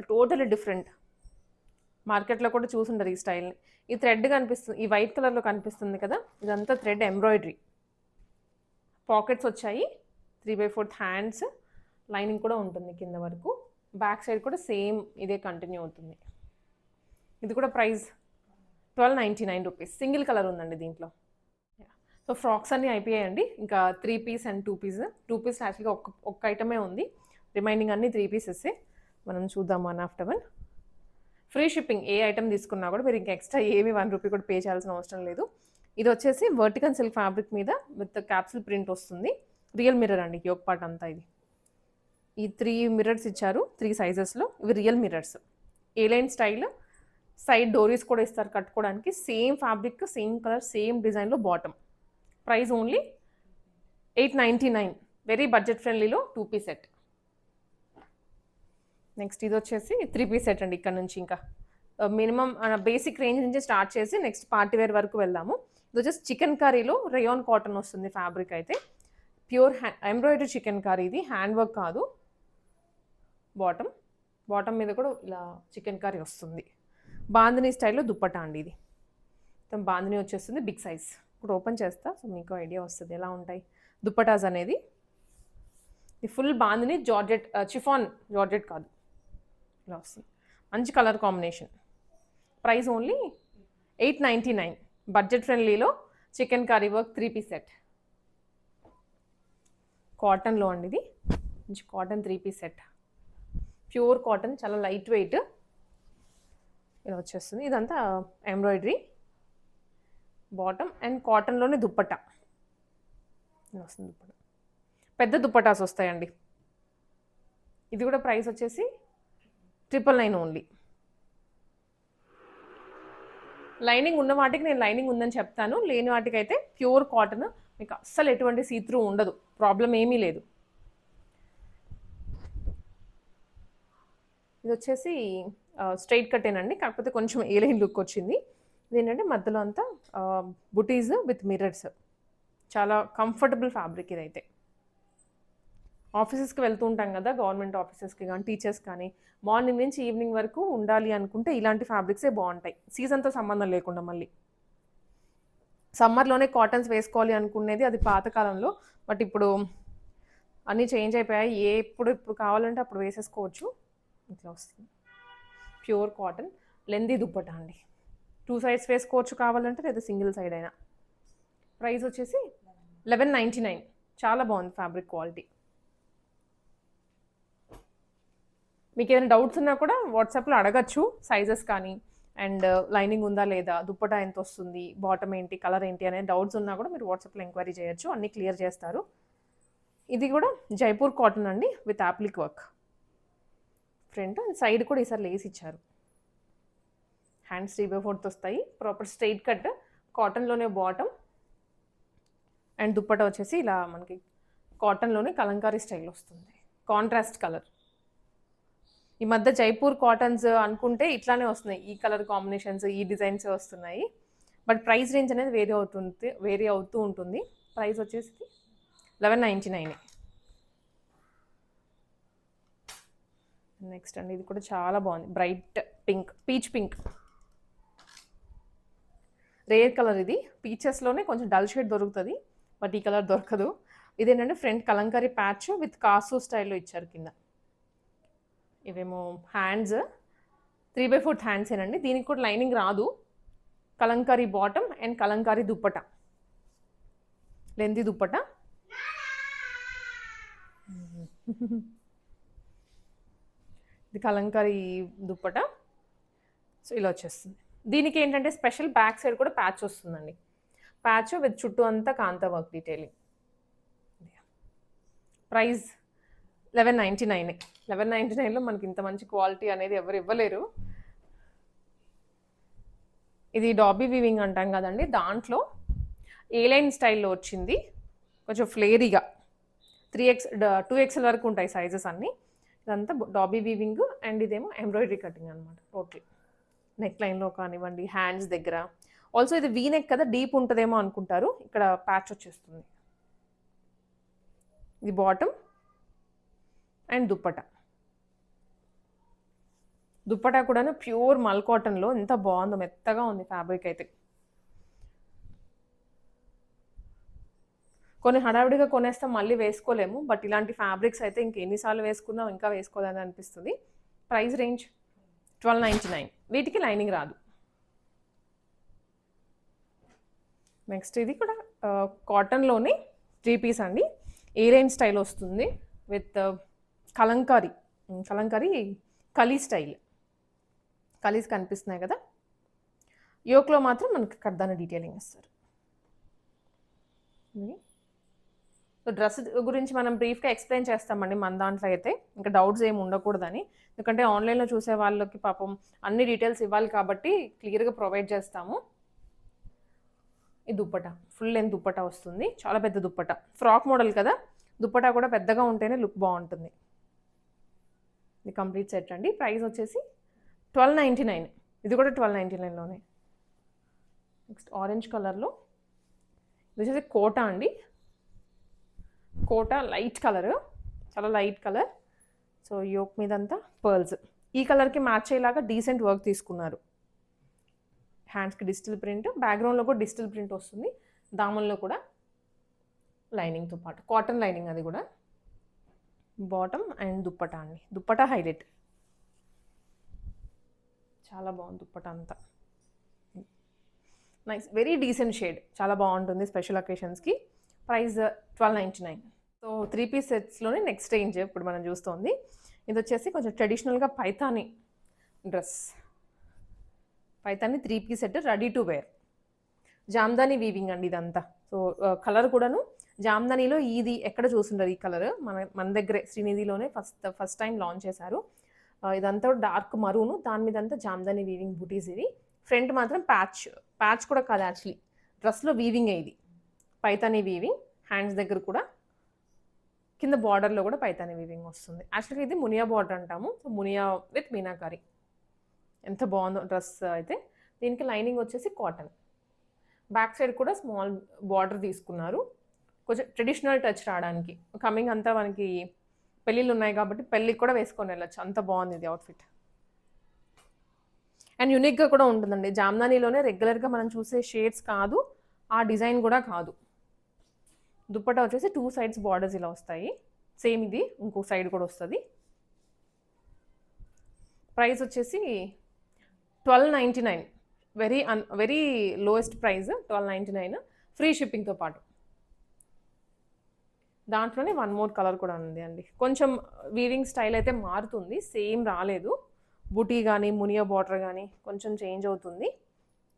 Totally different. మార్కెట్లో కూడా చూసుంటారు ఈ స్టైల్ని. ఈ థ్రెడ్ కనిపిస్తుంది, ఈ వైట్ కలర్లో కనిపిస్తుంది కదా, ఇదంతా థ్రెడ్ ఎంబ్రాయిడరీ. పాకెట్స్ వచ్చాయి, 3/4 హ్యాండ్స్, లైనింగ్ కూడా ఉంటుంది కింద వరకు. బ్యాక్ సైడ్ కూడా సేమ్ ఇదే కంటిన్యూ అవుతుంది. ఇది కూడా ప్రైస్ 1299 రూపీస్. సింగిల్ కలర్ ఉందండి దీంట్లో. సో ఫ్రాక్స్ అన్నీ అయిపోయాయండి. ఇంకా 3 పీస్ అండ్ 2 పీస్. 2 పీస్ యాక్చువల్గా ఒక్క ఐటమే ఉంది, రిమైనింగ్ అన్నీ 3 పీసెస్సే. మనం చూద్దాం 1 ఆఫ్టర్ 1. ఫ్రీ షిప్పింగ్, ఏ ఐటమ్ తీసుకున్నా కూడా మీరు ఇంకా ఎక్స్ట్రా ఏమి 1 రూపీ కూడా పే చేయాల్సిన అవసరం లేదు. ఇది వచ్చేసి వర్టికల్ సిల్క్ ఫ్యాబ్రిక్ మీద విత్ క్యాప్సూల్ ప్రింట్ వస్తుంది. రియల్ మిర్రర్ అండి యోక్ పార్ట్ అంతా. ఇది ఈ 3 మిర్రర్స్ ఇచ్చారు 3 సైజెస్లో. ఇవి real mirrors. A line style, side డోరీస్ కూడా ఇస్తారు కట్టుకోవడానికి. Same fabric, same colour, same డిజైన్లో bottom. Price only 899. Very budget ఫ్రెండ్లీలో 2 పీస్ సెట్. నెక్స్ట్ ఇది వచ్చేసి 3 పీస్ సెట్ అండి. ఇక్కడ నుంచి ఇంకా మినిమం బేసిక్ రేంజ్ నుంచి స్టార్ట్ చేసి నెక్స్ట్ పార్టీ వేర్ వరకు వెళ్దాము. ఇది వచ్చేసి చికెన్ కర్రీలో రేయాన్ కాటన్ వస్తుంది ఫ్యాబ్రిక్ అయితే. ప్యూర్ ఎంబ్రాయిడరీ చికెన్ కర్రీ, ఇది హ్యాండ్ వర్క్ కాదు. బాటమ్ మీద కూడా ఇలా చికెన్ కర్రీ వస్తుంది. బాందినీ స్టైల్లో దుప్పటా అండి ఇది. మొత్తం బాందినీ వచ్చేస్తుంది, బిగ్ సైజ్. ఇప్పుడు ఓపెన్ చేస్తా, సో మీకు ఐడియా వస్తుంది ఎలా ఉంటాయి దుప్పటాస్ అనేది. ఇది full bandhani georgette, chiffon georgette కాదు, ఇలా వస్తుంది. మంచి colour combination. Price only 899. Budget ఫ్రెండ్లీలో chikankari work 3 piece set. కాటన్లో అండి ఇది, మంచి cotton 3 piece set. Pure cotton, చాలా లైట్ వెయిట్ ఇలా వచ్చేస్తుంది. ఇదంతా ఎంబ్రాయిడరీ బాటమ్ అండ్ కాటన్లోనే దుప్పట్టా ఇలా వస్తుంది. దుప్పట్టా పెద్ద దుప్పటాస్ వస్తాయండి. ఇది కూడా ప్రైస్ వచ్చేసి 999 ఓన్లీ. లైనింగ్ ఉన్న వాటికి నేను లైనింగ్ ఉందని చెప్తాను, లేని వాటికి అయితే ప్యూర్ కాటన్. మీకు అస్సలు ఎటువంటి సీత్రూ ఉండదు, ప్రాబ్లం ఏమీ లేదు. ఇది వచ్చేసి స్ట్రైట్ కట్టేనండి, కాకపోతే కొంచెం ఏ లైన్ లుక్ వచ్చింది. ఇదేంటంటే మధ్యలో అంతా బుటీస్ విత్ మిర్రర్స్. చాలా కంఫర్టబుల్ ఫ్యాబ్రిక్ ఇదైతే. ఆఫీసెస్కి వెళ్తూ ఉంటాం కదా, గవర్నమెంట్ ఆఫీసెస్కి కానీ టీచర్స్ కానీ, మార్నింగ్ నుంచి ఈవినింగ్ వరకు ఉండాలి అనుకుంటే ఇలాంటి ఫ్యాబ్రిక్సే బాగుంటాయి, సీజన్తో సంబంధం లేకుండా. మళ్ళీ సమ్మర్లోనే కాటన్స్ వేసుకోవాలి అనుకునేది అది పాతకాలంలో, బట్ ఇప్పుడు అన్నీ చేంజ్ అయిపోయాయి. ఇప్పుడు కావాలంటే అప్పుడు వేసేసుకోవచ్చు. ఇట్లా వస్తుంది ప్యూర్ కాటన్, లెందీ దుప్పటా అండి. 2 సైడ్స్ వేసుకోవచ్చు కావాలంటే, లేదా సింగిల్ సైడ్ అయినా. ప్రైస్ వచ్చేసి 1199. చాలా బాగుంది ఫ్యాబ్రిక్ క్వాలిటీ. మీకు ఏదైనా డౌట్స్ ఉన్నా కూడా వాట్సాప్లో అడగచ్చు, సైజెస్ కానీ, అండ్ లైనింగ్ ఉందా లేదా, దుప్పటా ఎంత వస్తుంది, బాటమ్ ఏంటి, కలర్ ఏంటి అనే డౌట్స్ ఉన్నా కూడా మీరు వాట్సాప్లో ఎంక్వైరీ చేయొచ్చు, అన్నీ క్లియర్ చేస్తారు. ఇది కూడా జైపూర్ కాటన్ అండి with applique work. Front and side కూడా ఈసారి లేస్ ఇచ్చారు. హ్యాండ్స్ 3/4 వస్తాయి. ప్రాపర్ స్ట్రైట్ కట్, కాటన్లోనే బాటమ్ అండ్ దుప్పటా వచ్చేసి ఇలా మనకి కాటన్లోనే కలంకారీ స్టైల్ వస్తుంది, కాంట్రాస్ట్ కలర్. ఈ మధ్య జైపూర్ కాటన్స్ అనుకుంటే ఇట్లానే వస్తున్నాయి, ఈ కలర్ కాంబినేషన్స్, ఈ డిజైన్స్ వస్తున్నాయి. బట్ ప్రైస్ రేంజ్ అనేది వేరీ అవుతూ ఉంటుంది. ప్రైస్ వచ్చేసి 1199. నెక్స్ట్ అండి, ఇది కూడా చాలా బాగుంది, bright pink, peach pink. Rare colour ఇది, పీచెస్లోనే కొంచెం డల్ షేడ్ దొరుకుతుంది, బట్ ఈ కలర్ దొరకదు. ఇదేంటంటే ఫ్రంట్ కలంకారీ ప్యాచ్ విత్ కాసు స్టైల్లో ఇచ్చారు కింద. ఇవేమో హ్యాండ్స్ 3/4 హ్యాండ్స్ ఏనండి. దీనికి కూడా లైనింగ్ రాదు. Kalamkari bottom and Kalamkari dupatta, lengthy dupatta. ఇది కలంకారీ దుప్పటా. సో ఇలా వచ్చేస్తుంది. దీనికి ఏంటంటే స్పెషల్ బ్యాక్ సైడ్ కూడా ప్యాచ్ వస్తుందండి, ప్యాచ్ విత్ చుట్టూ అంతా కాంతా వర్క్ డీటెయిలింగ్. ప్రైస్ 1199. 1199లో మనకి ఇంత మంచి క్వాలిటీ అనేది ఎవరు ఇవ్వలేరు. ఇది డాబీ వీవింగ్ అంటాం కదండి, దాంట్లో ఏ లైన్ స్టైల్లో వచ్చింది, కొంచెం ఫ్లేరీగా. 2XL వరకు ఉంటాయి సైజెస్ అన్నీ. ఇదంతా డాబీ వీవింగ్ అండ్ ఇదేమో ఎంబ్రాయిడరీ కటింగ్ అనమాట టోటల్. నెక్ లైన్లో కానివ్వండి, హ్యాండ్స్ దగ్గర. ఆల్సో ఇది వీ నెక్ కదా, డీప్ ఉంటుందేమో అనుకుంటారు, ఇక్కడ ప్యాచ్ వచ్చేస్తుంది. ఇది బాటమ్ అండ్ దుప్పటా. దుప్పటా కూడాను ప్యూర్ మల్ కాటన్లో ఎంత బాగుందో, మెత్తగా ఉంది ఫ్యాబ్రిక్ అయితే. కొన్ని హడావిడిగా కొనేస్తాం, మళ్ళీ వేసుకోలేము. బట్ ఇలాంటి ఫ్యాబ్రిక్స్ అయితే ఎన్నిసార్లు వేసుకున్నా ఇంకా వేసుకోవాలని అనిపిస్తుంది. Price range 1299. వీటికి లైనింగ్ రాదు. నెక్స్ట్ ఇది కూడా కాటన్లోనే 3 పీస్ అండి. ఏరేన్ స్టైల్ వస్తుంది విత్ కలంకారీ కలీ స్టైల్. కలీస్ కనిపిస్తున్నాయి కదా. యోక్లో మాత్రం మనకి కర్దాన డీటెయిలింగ్ ఇస్తారు. సో డ్రెస్ గురించి మనం బ్రీఫ్గా ఎక్స్ప్లెయిన్ చేస్తామండి మన దాంట్లో అయితే, ఇంకా డౌట్స్ ఏమి ఉండకూడదని. ఎందుకంటే ఆన్లైన్లో చూసే వాళ్ళకి పాపం అన్ని డీటెయిల్స్ ఇవ్వాలి కాబట్టి క్లియర్గా ప్రొవైడ్ చేస్తాము. ఈ దుప్పటా ఫుల్ లెంత్ దుప్పటా వస్తుంది, చాలా పెద్ద దుప్పటా, ఫ్రాక్ మోడల్ కదా. దుప్పటా కూడా పెద్దగా ఉంటేనే లుక్ బాగుంటుంది. ఇది కంప్లీట్ సెట్ అండి. ప్రైస్ వచ్చేసి 1299. ఇది కూడా 1299లోనే. నెక్స్ట్ ఆరెంజ్ కలర్లో ఇది వచ్చేసి కోటా అండి. కోటా లైట్ కలర్, చాలా లైట్ కలర్. సో యోక్ మీద అంతా పర్ల్స్. ఈ కలర్కి మ్యాచ్ అయ్యేలాగా డీసెంట్ వర్క్ తీసుకున్నారు. హ్యాండ్స్కి డిజిటల్ ప్రింట్, బ్యాక్గ్రౌండ్లో కూడా డిజిటల్ ప్రింట్ వస్తుంది. దామన్లో కూడా లైనింగ్తో పాటు కాటన్ లైనింగ్, అది కూడా. బాటమ్ అండ్ దుప్పటా అండి. దుప్పటా హైలైట్, చాలా బాగుంది దుప్పటా అంతా. నైస్, వెరీ డీసెంట్ షేడ్, చాలా బాగుంటుంది స్పెషల్ అకేషన్స్కి. ప్రైస్ 1299. సో 3 పీస్ సెట్స్లోనే నెక్స్ట్ రేంజ్ ఇప్పుడు మనం చూస్తుంది. ఇది వచ్చేసి కొంచెం ట్రెడిషనల్గా Paithani dress. Paithani 3 piece set, ready to wear. Jamdani weaving అండి ఇదంతా. సో కలర్ కూడాను జామ్దానీలో ఇది ఎక్కడ చూస్తుంటారు ఈ కలర్, మన దగ్గరే శ్రీనిధిలోనే ఫస్ట్ టైం లాంచ్ చేశారు. ఇదంతా డార్క్ మరూను, దాని మీద అంతా జామ్దాని వీవింగ్ బూటీస్. ఇది ఫ్రంట్ మాత్రం ప్యాచ్ కూడా కాదు యాక్చువల్లీ, డ్రెస్లో వీవింగ్ ఇది పైతాని వీవింగ్. హ్యాండ్స్ దగ్గర కూడా కింద బార్డర్లో కూడా పైతాని వీవింగ్ వస్తుంది. యాక్చువల్గా ఇది మునియా బార్డర్ అంటాము. So Muniya with meenakari. ఎంత బాగుందో డ్రెస్ అయితే. దీనికి లైనింగ్ వచ్చేసి కాటన్. బ్యాక్ సైడ్ కూడా స్మాల్ బార్డర్ తీసుకున్నారు, కొంచెం ట్రెడిషనల్ టచ్ రావడానికి. కమింగ్ అంతా మనకి పెళ్ళిళ్ళు ఉన్నాయి కాబట్టి పెళ్ళికి కూడా వేసుకొని వెళ్ళచ్చు, అంత బాగుంది ఇది అవుట్ఫిట్. అండ్ యూనిక్గా కూడా ఉంటుందండి. జామ్దానీలోనే రెగ్యులర్గా మనం చూసే షేడ్స్ కాదు, ఆ డిజైన్ కూడా కాదు. దుప్పటా వచ్చేసి 2 సైడ్స్ బార్డర్స్ ఇలా వస్తాయి. సేమ్ ఇది ఇంకో సైడ్ కూడా వస్తుంది. ప్రైస్ వచ్చేసి 1299. వెరీ లోయెస్ట్ ప్రైస్ 1299, ఫ్రీ షిప్పింగ్తో పాటు. దాంట్లోనే 1 మోర్ కలర్ కూడా ఉంది అండి. కొంచెం వీవింగ్ స్టైల్ అయితే మారుతుంది, సేమ్ రాలేదు. బుటీ కానీ మునియా బార్డర్ కానీ కొంచెం చేంజ్ అవుతుంది.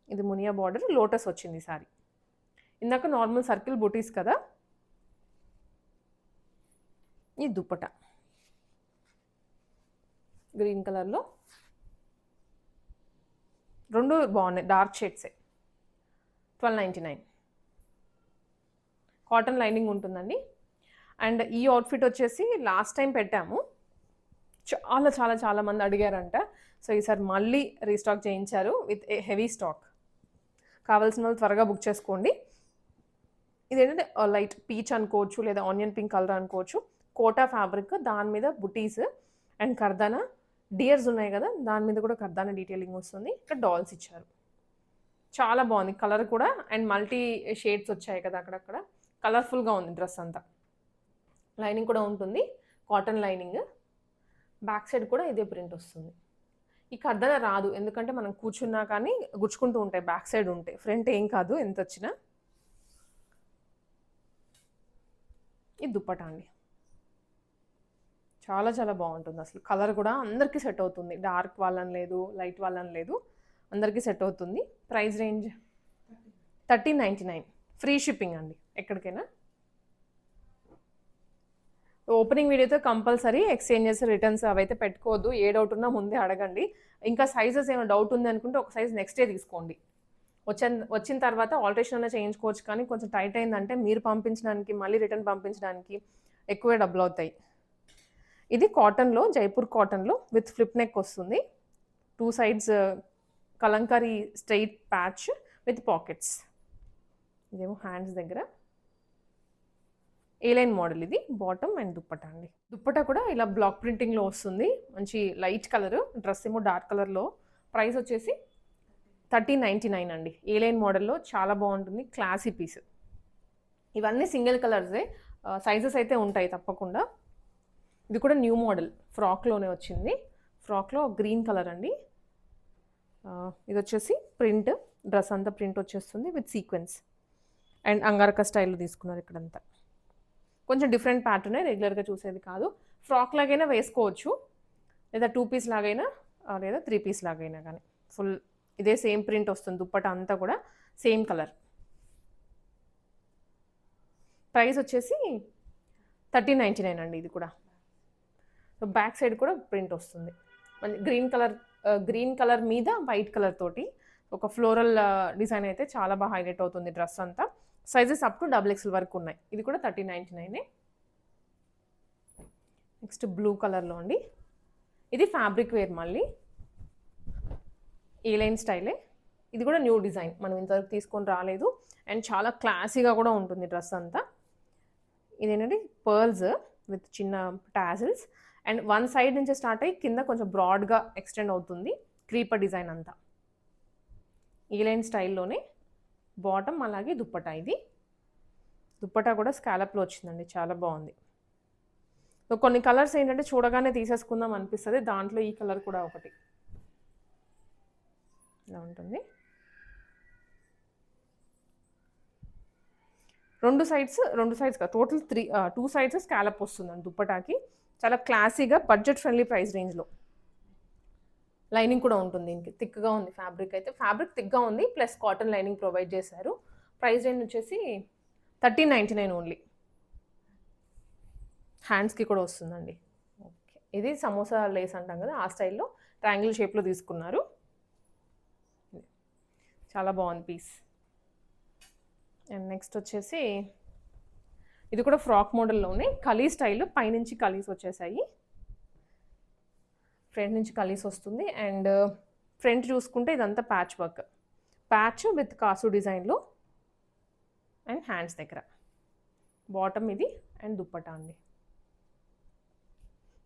ఇది మునియా బార్డర్, లోటస్ వచ్చింది ఈసారి. ఇందాక నార్మల్ సర్కిల్ బుటీస్ కదా. ఈ దుప్పటా గ్రీన్ కలర్లో, 2 బాగున్నాయి, డార్క్ షేడ్సే. 1299. కాటన్ లైనింగ్ ఉంటుందండి. అండ్ ఈ అవుట్ఫిట్ వచ్చేసి లాస్ట్ టైం పెట్టాము, చాలా మంది అడిగారంట. సో ఈసారి మళ్ళీ రీస్టాక్ చేయించారు విత్ హెవీ స్టాక్. కావాల్సిన వాళ్ళు త్వరగా బుక్ చేసుకోండి. ఇదేంటంటే లైట్ పీచ్ అనుకోవచ్చు, లేదా ఆనియన్ పింక్ కలర్ అనుకోవచ్చు. కోటా ఫ్యాబ్రిక్, దాని మీద బుటీస్ అండ్ కర్దానా డియర్స్ ఉన్నాయి కదా, దాని మీద కూడా కర్దానా డీటెయిలింగ్ వస్తుంది. ఇక్కడ డాల్స్ ఇచ్చారు, చాలా బాగుంది కలర్ కూడా. అండ్ మల్టీ షేడ్స్ వచ్చాయి కదా అక్కడక్కడ, కలర్ఫుల్గా ఉంది డ్రెస్ అంతా. లైనింగ్ కూడా ఉంటుంది, కాటన్ లైనింగ్. బ్యాక్ సైడ్ కూడా ఇదే ప్రింట్ వస్తుంది. ఈ కర్దానా రాదు, ఎందుకంటే మనం కూర్చున్నా కానీ గుచ్చుకుంటూ ఉంటాయి బ్యాక్ సైడ్ ఉంటే, ఫ్రంట్ ఏం కాదు ఎంత వచ్చినా. ఇది దుప్పటా అండి, చాలా బాగుంటుంది అసలు. కలర్ కూడా అందరికీ సెట్ అవుతుంది, డార్క్ వాళ్ళని లేదు, లైట్ వాళ్ళని లేదు, అందరికీ సెట్ అవుతుంది. ప్రైస్ రేంజ్ 1399, ఫ్రీ షిప్పింగ్ అండి ఎక్కడికైనా. ఓపెనింగ్ వీడియోతో కంపల్సరీ ఎక్స్చేంజెస్, రిటర్న్స్ అవైతే పెట్టుకోవద్దు. ఏ డౌట్ ఉన్నా ముందే అడగండి. ఇంకా సైజెస్ ఏమైనా డౌట్ ఉంది అనుకుంటే ఒక సైజ్ నెక్స్ట్ డే తీసుకోండి. వచ్చిన తర్వాత ఆల్టరేషన్ అన్న చేయించుకోవచ్చు, కానీ కొంచెం టైట్ అయిందంటే మీరు పంపించడానికి మళ్ళీ రిటర్న్ పంపించడానికి ఎక్కువే డబ్బులు అవుతాయి. ఇది కాటన్లో, జైపూర్ కాటన్లో విత్ ఫ్లిప్ నెక్ వస్తుంది. 2 sides kalamkari straight patch with pockets. ఇదేమో హ్యాండ్స్ దగ్గర. ఏలైన్ మోడల్ ఇది, బాటమ్ అండ్ దుప్పటా అండి. దుప్పటా కూడా ఇలా బ్లాక్ ప్రింటింగ్లో వస్తుంది, మంచి లైట్ కలర్, డ్రెస్ ఏమో డార్క్ కలర్లో. ప్రైస్ వచ్చేసి 1399 అండి. ఏలైన్ మోడల్లో చాలా బాగుంటుంది, క్లాసీ పీస్. ఇవన్నీ సింగిల్ కలర్సే, సైజెస్ అయితే ఉంటాయి తప్పకుండా. ఇది కూడా న్యూ మోడల్, ఫ్రాక్లోనే వచ్చింది. ఫ్రాక్లో గ్రీన్ కలర్ అండి. ఇది వచ్చేసి ప్రింట్, డ్రెస్ అంతా ప్రింట్ వచ్చేస్తుంది విత్ సీక్వెన్స్ అండ్ అంగారక స్టైల్లో తీసుకున్నారు ఇక్కడంతా. కొంచెం డిఫరెంట్ ప్యాటర్నే, రెగ్యులర్గా చూసేది కాదు. ఫ్రాక్ లాగైనా వేసుకోవచ్చు, లేదా 2 పీస్ లాగైనా, లేదా 3 పీస్ లాగైనా కానీ. ఫుల్ ఇదే సేమ్ ప్రింట్ వస్తుంది, దుప్పట అంతా కూడా సేమ్ కలర్. ప్రైస్ వచ్చేసి 1399 అండి. ఇది కూడా బ్యాక్ సైడ్ కూడా ప్రింట్ వస్తుంది, గ్రీన్ కలర్ మీద వైట్ కలర్ తోటి ఒక ఫ్లోరల్ డిజైన్ అయితే చాలా బాగా హైలైట్ అవుతుంది డ్రెస్ అంతా. సైజెస్ అప్ టు XXL వరకు ఉన్నాయి. ఇది కూడా 1399. నెక్స్ట్ బ్లూ కలర్లో అండి. ఇది ఫ్యాబ్రిక్ వేర్, మళ్ళీ ఏలైన్ స్టైలే. ఇది కూడా న్యూ డిజైన్, మనం ఇంతవరకు తీసుకొని రాలేదు అండ్ చాలా క్లాసీగా కూడా ఉంటుంది డ్రెస్ అంతా. ఇదేంటంటే పర్ల్స్ విత్ చిన్న టాజిల్స్ అండ్ వన్ సైడ్ నుంచి స్టార్ట్ అయ్యి కింద కొంచెం బ్రాడ్గా ఎక్స్టెండ్ అవుతుంది, క్రీపర్ డిజైన్ అంతా. ఏలైన్ స్టైల్లోనే బాటమ్, అలాగే దుప్పటా. ఇది దుప్పటా కూడా స్కాలప్లో వచ్చిందండి, చాలా బాగుంది. సో కొన్ని కలర్స్ ఏంటంటే చూడగానే తీసేసుకుందాం అనిపిస్తుంది, దాంట్లో ఈ కలర్ కూడా ఒకటి. ఇలా ఉంటుంది. రెండు సైడ్స్ టోటల్ 2 సైడ్స్ స్కాలప్ వస్తుందండి దుప్పటాకి. చాలా క్లాసీగా, బడ్జెట్ ఫ్రెండ్లీ ప్రైస్ రేంజ్లో. లైనింగ్ కూడా ఉంటుంది దీనికి, థిక్గా ఉంది ఫ్యాబ్రిక్ అయితే. ఫ్యాబ్రిక్ థిక్గా ఉంది, ప్లస్ కాటన్ లైనింగ్ ప్రొవైడ్ చేశారు. ప్రైస్ రేంజ్ వచ్చేసి 1399 ఓన్లీ. హ్యాండ్స్కి కూడా వస్తుందండి. ఓకే, ఇది సమోసా లేస్ అంటాం కదా, ఆ స్టైల్లో ట్రయాంగిల్ షేప్లో తీసుకున్నారు. చాలా బాగుంది పీస్. అండ్ నెక్స్ట్ వచ్చేసి ఇది కూడా ఫ్రాక్ మోడల్లోనే కలీ స్టైల్, పైనుంచి కలీస్ వచ్చేసాయి, ఫ్రంట్ నుంచి కలీస్ వస్తుంది. అండ్ ఫ్రంట్ చూసుకుంటే ఇదంతా ప్యాచ్ వర్క్, ప్యాచ్ విత్ కాసు డిజైన్లో అండ్ హ్యాండ్స్ దగ్గర. బాటమ్ ఇది అండ్ దుప్పటా అండి.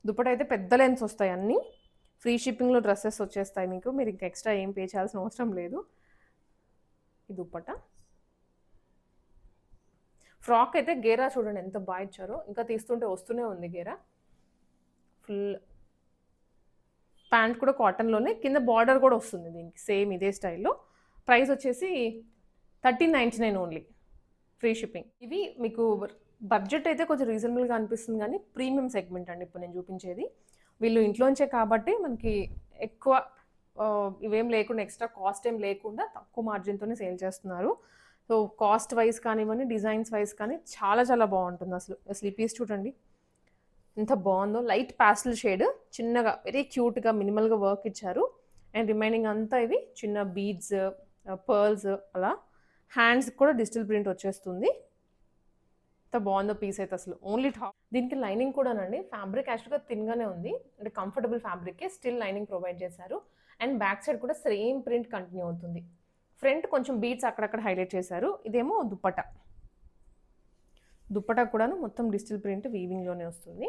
దుప్పటా అయితే పెద్ద లెన్స్ వస్తాయి అన్నీ. ఫ్రీ షిప్పింగ్లో డ్రెస్సెస్ వచ్చేస్తాయి మీకు, మీరు ఇంకా ఎక్స్ట్రా ఏం పే చేయాల్సిన అవసరం లేదు. ఈ దుప్పటా. ఫ్రాక్ అయితే గేరా చూడండి ఎంత బాగా ఇచ్చారో, ఇంకా తీస్తుంటే వస్తూనే ఉంది గేరా. ఫుల్ ప్యాంట్ కూడా కాటన్లోనే, కింద బార్డర్ కూడా వస్తుంది దీనికి సేమ్ ఇదే స్టైల్లో. ప్రైస్ వచ్చేసి 1399 ఓన్లీ, ఫ్రీ షిప్పింగ్. ఇవి మీకు బడ్జెట్ అయితే కొంచెం రీజనబుల్గా అనిపిస్తుంది, కానీ ప్రీమియం సెగ్మెంట్ అండి ఇప్పుడు నేను చూపించేది. వీళ్ళు ఇంట్లోంచే కాబట్టి మనకి ఎక్కువ ఇవేం లేకుండా, ఎక్స్ట్రా కాస్ట్ ఏం లేకుండా తక్కువ మార్జిన్తోనే సేల్ చేస్తున్నారు. సో కాస్ట్ వైజ్ కానివ్వండి, డిజైన్స్ వైజ్ కానీ చాలా చాలా బాగుంటుంది. అసలు ఈ పీస్ చూడండి ఎంత బాగుందో, లైట్ పాస్టల్ షేడ్, చిన్నగా వెరీ క్యూట్గా మినిమల్గా వర్క్ ఇచ్చారు. అండ్ రిమైనింగ్ అంతా ఇవి చిన్న బీడ్స్, పర్ల్స్ అలా. హ్యాండ్స్ కూడా డిజిటల్ ప్రింట్ వచ్చేస్తుంది. ఎంత బాగుందో పీస్ అయితే అసలు. Only top. దీనికి లైనింగ్ కూడానండి, ఫ్యాబ్రిక్ యాక్చువల్గా థిన్గానే ఉంది, అంటే కంఫర్టబుల్ ఫ్యాబ్రిక్కే, స్టిల్ లైనింగ్ ప్రొవైడ్ చేశారు. అండ్ బ్యాక్ సైడ్ కూడా సేమ్ ప్రింట్ కంటిన్యూ అవుతుంది. ఫ్రంట్ కొంచెం బీడ్స్ అక్కడక్కడ హైలైట్ చేశారు. ఇదేమో దుప్పటా. దుప్పటా కూడాను మొత్తం డిజిటల్ ప్రింట్ వీవింగ్లోనే వస్తుంది.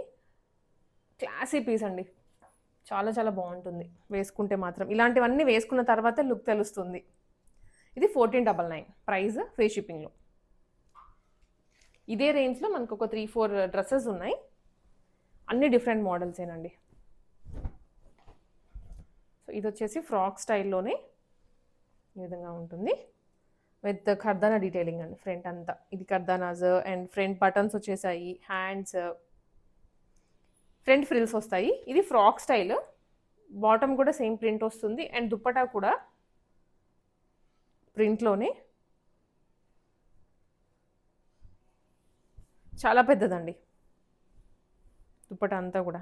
క్లాసీ పీస్ అండి, చాలా చాలా బాగుంటుంది వేసుకుంటే మాత్రం. ఇలాంటివన్నీ వేసుకున్న తర్వాత లుక్ తెలుస్తుంది. ఇది 1499 ప్రైస్, ఫ్రీ షిప్పింగ్లో. ఇదే రేంజ్లో మనకు ఒక 3-4 డ్రెస్సెస్ ఉన్నాయి, అన్ని డిఫరెంట్ మోడల్సేనండి. సో ఇది వచ్చేసి ఫ్రాక్ స్టైల్లోనే ఈ విధంగా ఉంటుంది, విత్ కర్దానా డీటెయిలింగ్ అండి. ఫ్రంట్ అంతా ఇది కర్దానాస్ అండ్ ఫ్రంట్ బటన్స్ వచ్చేసాయి, హ్యాండ్స్, ఫ్రంట్ ఫ్రిల్స్ వస్తాయి. ఇది ఫ్రాక్ స్టైల్, బాటమ్ కూడా సేమ్ ప్రింట్ వస్తుంది. అండ్ దుప్పటా కూడా ప్రింట్లోనే, చాలా పెద్దదండి దుప్పటా అంతా కూడా.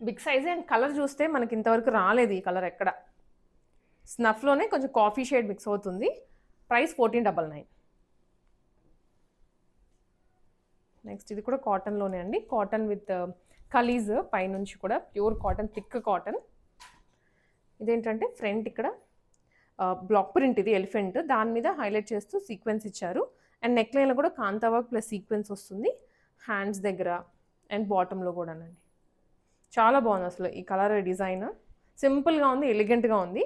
Big size. అండ్ కలర్ చూస్తే మనకి ఇంతవరకు రాలేదు ఈ కలర్ ఎక్కడ. స్నఫ్లోనే కొంచెం కాఫీ షేడ్ మిక్స్ అవుతుంది. ప్రైస్ 1499. నెక్స్ట్ ఇది కూడా కాటన్లోనే అండి, కాటన్ విత్ కలీజ్, పైనుంచి కూడా ప్యూర్ కాటన్, థిక్ కాటన్. ఇదేంటంటే ఫ్రంట్ ఇక్కడ బ్లాక్ ప్రింట్ ఇది ఎలిఫెంట్, దాని మీద హైలైట్ చేస్తూ సీక్వెన్స్ ఇచ్చారు. అండ్ నెక్ లైన్లో కూడా కాంతా వర్క్ ప్లస్ సీక్వెన్స్ వస్తుంది హ్యాండ్స్ దగ్గర అండ్ బాటంలో కూడానండి. చాలా బాగుంది అసలు ఈ కలర్ డిజైన్, సింపుల్గా ఉంది, ఎలిగెంట్గా ఉంది.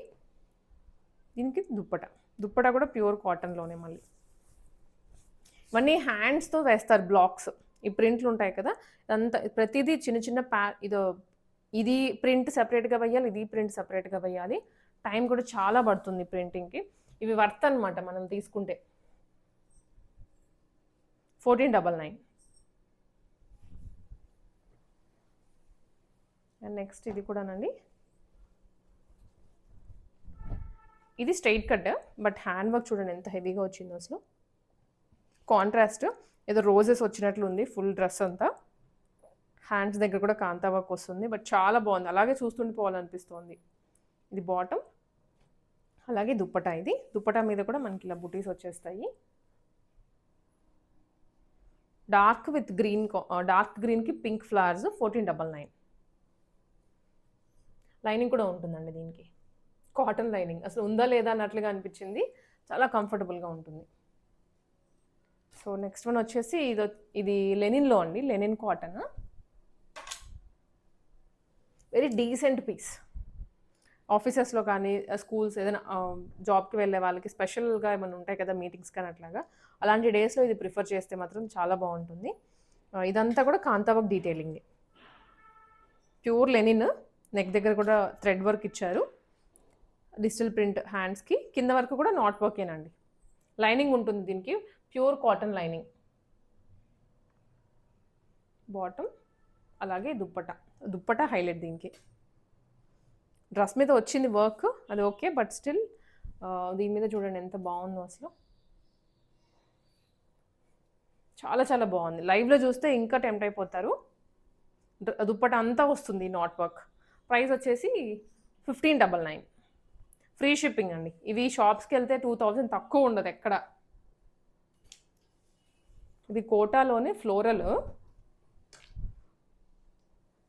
దీనికి దుప్పట కూడా ప్యూర్ కాటన్లోనే. మళ్ళీ ఇవన్నీ హ్యాండ్స్తో వేస్తారు బ్లాక్స్. ఈ ప్రింట్లు ఉంటాయి కదా, అంతా ప్రతిదీ చిన్న చిన్న ఇది ప్రింట్ సెపరేట్గా వేయాలి, ఇది ప్రింట్ సెపరేట్గా వేయాలి. టైం కూడా చాలా పడుతుంది ప్రింటింగ్కి. ఇవి వర్త్ అనమాట మనం తీసుకుంటే. 1499. అండ్ నెక్స్ట్ ఇది కూడానండి, ఇది straight cut but hand work చూడండి ఎంత హెవీగా వచ్చిందో అసలు. కాంట్రాస్ట్ ఏదో రోజెస్ వచ్చినట్లు ఉంది ఫుల్ డ్రెస్ అంతా. హ్యాండ్స్ దగ్గర కూడా కాంతా వర్క్ వస్తుంది, బట్ చాలా బాగుంది, అలాగే చూస్తుండిపోవాలనిపిస్తుంది. ఇది బాటమ్, అలాగే దుప్పటా. ఇది దుప్పటా మీద కూడా మనకి ఇలా బుటీస్ వచ్చేస్తాయి. డార్క్ విత్ గ్రీన్, డార్క్ గ్రీన్కి పింక్ ఫ్లవర్స్. 1499. లైనింగ్ కూడా ఉంటుందండి దీనికి, కాటన్ లైనింగ్. అసలు ఉందా లేదా అన్నట్లుగా అనిపించింది, చాలా కంఫర్టబుల్గా ఉంటుంది. సో నెక్స్ట్ వన్ వచ్చేసి ఇది లెనిన్లో అండి, linen cotton. Very decent piece. ఆఫీసెస్లో కానీ స్కూల్స్ ఏదైనా జాబ్కి వెళ్ళే వాళ్ళకి స్పెషల్గా ఏమైనా ఉంటాయి కదా మీటింగ్స్ కానీ అట్లాగా, అలాంటి డేస్లో ఇది ప్రిఫర్ చేస్తే మాత్రం చాలా బాగుంటుంది. ఇదంతా కూడా kantha work detailing, pure linen. Neck దగ్గర కూడా థ్రెడ్ వర్క్ ఇచ్చారు, డిజిటల్ ప్రింట్ హ్యాండ్స్కి. కింద వరకు కూడా నాట్ వర్కేనండి. లైనింగ్ ఉంటుంది దీనికి, ప్యూర్ కాటన్ లైనింగ్. బాటమ్ అలాగే దుప్పట హైలైట్ దీనికి. డ్రెస్ మీద వచ్చింది వర్క్, అది ఓకే, బట్ స్టిల్ దీని మీద చూడండి ఎంత బాగుందో అసలు. చాలా చాలా బాగుంది. లైవ్లో చూస్తే ఇంకా టెంప్ట్ అయిపోతారు. దుప్పట అంతా వస్తుంది నాట్ వర్క్. ప్రైస్ వచ్చేసి 1599. ఫ్రీ షిప్పింగ్ అండి. ఇవి షాప్స్కి వెళ్తే 2000 తక్కువ ఉండదు ఎక్కడ. ఇది కోటాలోనే ఫ్లోరల్.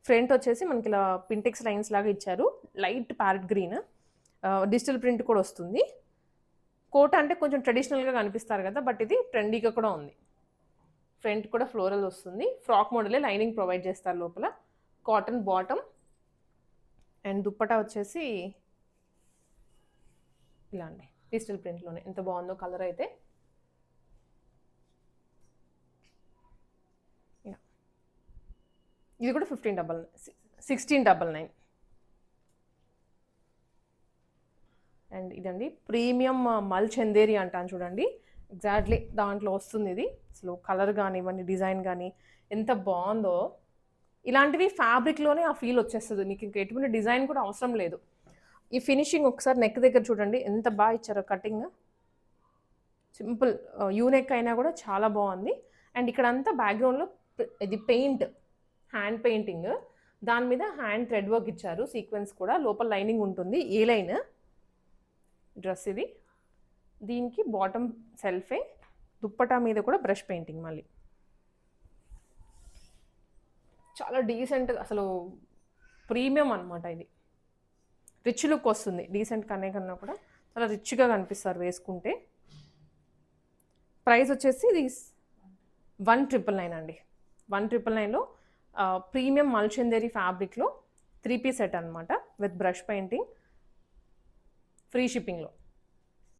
ఫ్రంట్ వచ్చేసి మనకి ఇలా పింటెక్స్ లైన్స్ లాగా ఇచ్చారు, light parrot green. Digital print కూడా వస్తుంది. కోట అంటే కొంచెం ట్రెడిషనల్గా కనిపిస్తారు కదా, బట్ ఇది ట్రెండీగా కూడా ఉంది. ఫ్రంట్ కూడా ఫ్లోరల్ వస్తుంది, ఫ్రాక్ మోడలే. లైనింగ్ ప్రొవైడ్ చేస్తారు లోపల. కాటన్ బాటమ్ అండ్ దుప్పటా వచ్చేసి ఇలా అండి, డిజిటల్ ప్రింట్లోనే. ఎంత బాగుందో కలర్ అయితే. ఇది కూడా 1699. అండ్ ఇదండి ప్రీమియం మల్ చందేరి అంటాను చూడండి, ఎగ్జాక్ట్లీ దాంట్లో వస్తుంది ఇది. అసలు కలర్ కానీ ఇవన్నీ డిజైన్ కానీ ఎంత బాగుందో. ఇలాంటివి ఫ్యాబ్రిక్లోనే ఆ ఫీల్ వచ్చేస్తుంది, మీకు ఇంకా ఎటువంటి డిజైన్ కూడా అవసరం లేదు. ఈ ఫినిషింగ్ ఒకసారి నెక్ దగ్గర చూడండి ఎంత బాగా ఇచ్చారో కటింగ్. సింపుల్ యూనెక్ అయినా కూడా చాలా బాగుంది. అండ్ ఇక్కడ అంతా బ్యాక్గ్రౌండ్లో ఇది పెయింట్, హ్యాండ్ పెయింటింగ్. దాని మీద హ్యాండ్ థ్రెడ్ వర్క్ ఇచ్చారు, సీక్వెన్స్ కూడా. లోపల లైనింగ్ ఉంటుంది, ఏ లైన్ డ్రెస్ ఇది. దీనికి బాటమ్ సెల్ఫే, దుప్పటా మీద కూడా బ్రష్ పెయింటింగ్. మళ్ళీ చాలా డీసెంట్, అసలు ప్రీమియం అనమాట ఇది. రిచ్ లుక్ వస్తుంది, డీసెంట్ కన్నా కూడా చాలా రిచ్గా కనిపిస్తారు వేసుకుంటే. ప్రైస్ వచ్చేసి ఇది 1999 అండి. 1999లో ప్రీమియం మల్చందేరి ఫ్యాబ్రిక్లో 3 పీస్ సెట్ అనమాట, విత్ బ్రష్ పెయింటింగ్. ఫ్రీ షిప్పింగ్లో.